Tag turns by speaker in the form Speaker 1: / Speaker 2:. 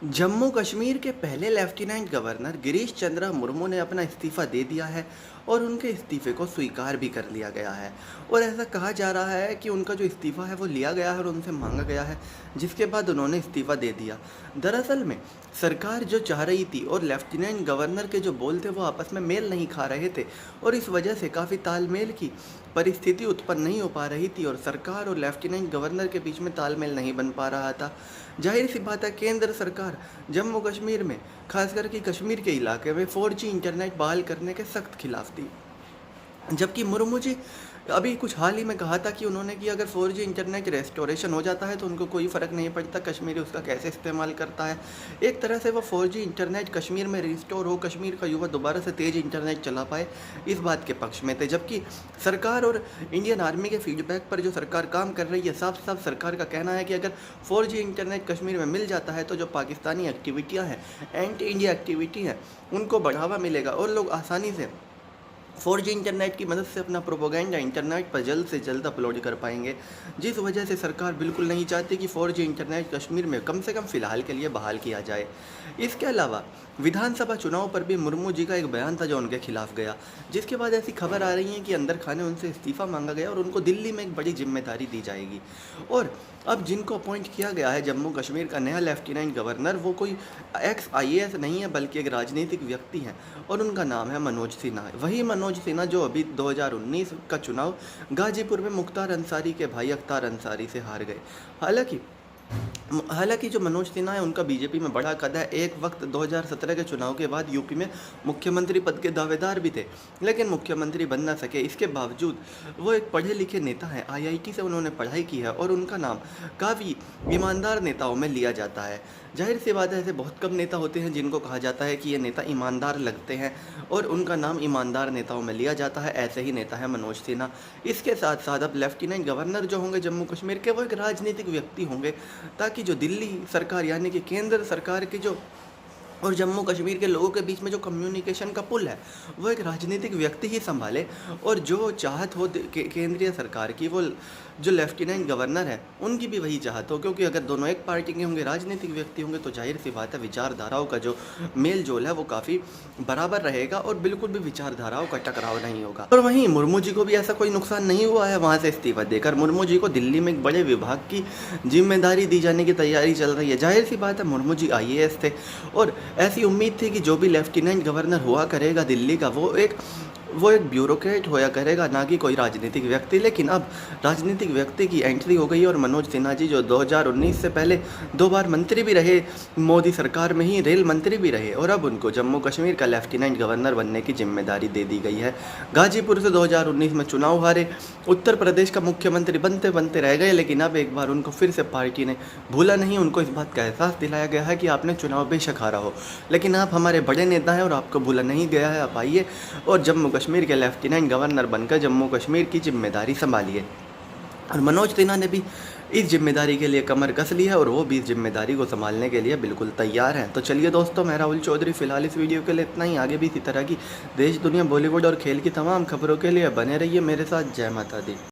Speaker 1: जम्मू कश्मीर के पहले lieutenant governor Girish Chandra Murmu ने अपना इस्तीफ़ा दे दिया है और उनके इस्तीफ़े को स्वीकार भी कर लिया गया है। और ऐसा कहा जा रहा है कि उनका जो इस्तीफ़ा है वो लिया गया है और उनसे मांगा गया है, जिसके बाद उन्होंने इस्तीफ़ा दे दिया। दरअसल में सरकार जो चाह रही थी और लेफ्टिनेंट गवर्नर के जो बोल थे वो आपस में मेल नहीं खा रहे थे और इस वजह से काफ़ी तालमेल की परिस्थिति उत्पन्न नहीं हो पा रही थी और सरकार और लेफ्टिनेंट गवर्नर के बीच में तालमेल नहीं बन पा रहा था। जाहिर सी बात है, केंद्र सरकार जम्मू कश्मीर में, खासकर कि कश्मीर के इलाके में 4G इंटरनेट बहाल करने के सख्त खिलाफ थी। जबकि मुर्मू जी अभी कुछ हाल ही में कहा था कि उन्होंने कि अगर 4G इंटरनेट रेस्टोरेशन हो जाता है तो उनको कोई फ़र्क नहीं पड़ता कश्मीरी उसका कैसे इस्तेमाल करता है। एक तरह से वो 4G इंटरनेट कश्मीर में रिस्टोर हो, कश्मीर का युवा दोबारा से तेज़ इंटरनेट चला पाए, इस बात के पक्ष में थे। जबकि सरकार और इंडियन आर्मी के फीडबैक पर जो सरकार काम कर रही है, साफ साफ सरकार का कहना है कि अगर 4G इंटरनेट कश्मीर में मिल जाता है तो जो पाकिस्तानी एक्टिविटियाँ हैं, एंटी इंडिया एक्टिविटी हैं, उनको बढ़ावा मिलेगा और लोग आसानी से 4G इंटरनेट की मदद से अपना प्रोपोगेंडा इंटरनेट पर जल्द से जल्द अपलोड कर पाएंगे। जिस वजह से सरकार बिल्कुल नहीं चाहती कि 4G इंटरनेट कश्मीर में कम से कम फ़िलहाल के लिए बहाल किया जाए। इसके अलावा विधानसभा चुनाव पर भी मुर्मू जी का एक बयान था जो उनके खिलाफ गया, जिसके बाद ऐसी खबर आ रही है कि अंदर खाने उनसे इस्तीफ़ा मांगा गया और उनको दिल्ली में एक बड़ी जिम्मेदारी दी जाएगी। और अब जिनको अपॉइंट किया गया है जम्मू कश्मीर का नया लेफ्टिनेंट गवर्नर, वो कोई एक्स IAS नहीं है बल्कि एक राजनीतिक व्यक्ति हैं और उनका नाम है मनोज सिन्हा। वही मनोज सिन्हा जो अभी 2019 का चुनाव गाजीपुर में मुख्तार अंसारी के भाई अख्तार अंसारी से हार गए। हालांकि जो मनोज सिन्हा है उनका बीजेपी में बड़ा कद है। एक वक्त 2017 के चुनाव के बाद यूपी में मुख्यमंत्री पद के दावेदार भी थे, लेकिन मुख्यमंत्री बन ना सके। इसके बावजूद वो एक पढ़े लिखे नेता हैं, IIT से उन्होंने पढ़ाई की है और उनका नाम काफ़ी ईमानदार नेताओं में लिया जाता है। जाहिर सी बात है, ऐसे बहुत कम नेता होते हैं जिनको कहा जाता है कि ये नेता ईमानदार लगते हैं और उनका नाम ईमानदार नेताओं में लिया जाता है। ऐसे ही नेता है मनोज सिन्हा। इसके साथ साथ अब लेफ्टिनेंट गवर्नर जो होंगे जम्मू कश्मीर के, वो एक राजनीतिक व्यक्ति होंगे, ताकि जो दिल्ली सरकार यानी कि केंद्र सरकार के जो और जम्मू कश्मीर के लोगों के बीच में जो कम्युनिकेशन का पुल है वो एक राजनीतिक व्यक्ति ही संभाले। और जो चाहत हो केंद्रीय सरकार की, वो जो लेफ्टिनेंट गवर्नर है उनकी भी वही चाहत हो, क्योंकि अगर दोनों एक पार्टी के होंगे, राजनीतिक व्यक्ति होंगे, तो जाहिर सी बात है विचारधाराओं का जो मेल जोल है वो काफ़ी बराबर रहेगा और बिल्कुल भी विचारधाराओं का टकराव नहीं होगा। और वहीं मुर्मू जी को भी ऐसा कोई नुकसान नहीं हुआ है वहाँ से इस्तीफा देकर। मुर्मू जी को दिल्ली में एक बड़े विभाग की जिम्मेदारी दी जाने की तैयारी चल रही है। जाहिर सी बात है, मुर्मू जी IAS थे और ऐसी उम्मीद थी कि जो भी लेफ्टिनेंट गवर्नर हुआ करेगा दिल्ली का, वो एक ब्यूरोक्रेट होया करेगा, ना कि कोई राजनीतिक व्यक्ति। लेकिन अब राजनीतिक व्यक्ति की एंट्री हो गई और मनोज सिन्हा जी जो 2019 से पहले 2 बार मंत्री भी रहे, मोदी सरकार में ही रेल मंत्री भी रहे, और अब उनको जम्मू कश्मीर का लेफ्टिनेंट गवर्नर बनने की जिम्मेदारी दे दी गई है। गाजीपुर से 2019 में चुनाव हारे, उत्तर प्रदेश का मुख्यमंत्री बनते बनते रह गए, लेकिन अब एक बार उनको फिर से पार्टी ने भूला नहीं। उनको इस बात का एहसास दिलाया गया है कि आपने चुनाव बेशक हारा हो, लेकिन आप हमारे बड़े नेता हैं और आपको भूला नहीं गया है। आप आइए और जम्मू कश्मीर के लेफ्टिनेंट गवर्नर बनकर जम्मू कश्मीर की जिम्मेदारी संभालिए। और मनोज सिन्हा ने भी इस जिम्मेदारी के लिए कमर कस ली है और वो भी इस जिम्मेदारी को संभालने के लिए बिल्कुल तैयार हैं। तो चलिए दोस्तों, मैं राहुल चौधरी फ़िलहाल इस वीडियो के लिए इतना ही। आगे भी इसी तरह की देश दुनिया बॉलीवुड और खेल की तमाम खबरों के लिए बने रहिए मेरे साथ। जय माता दी।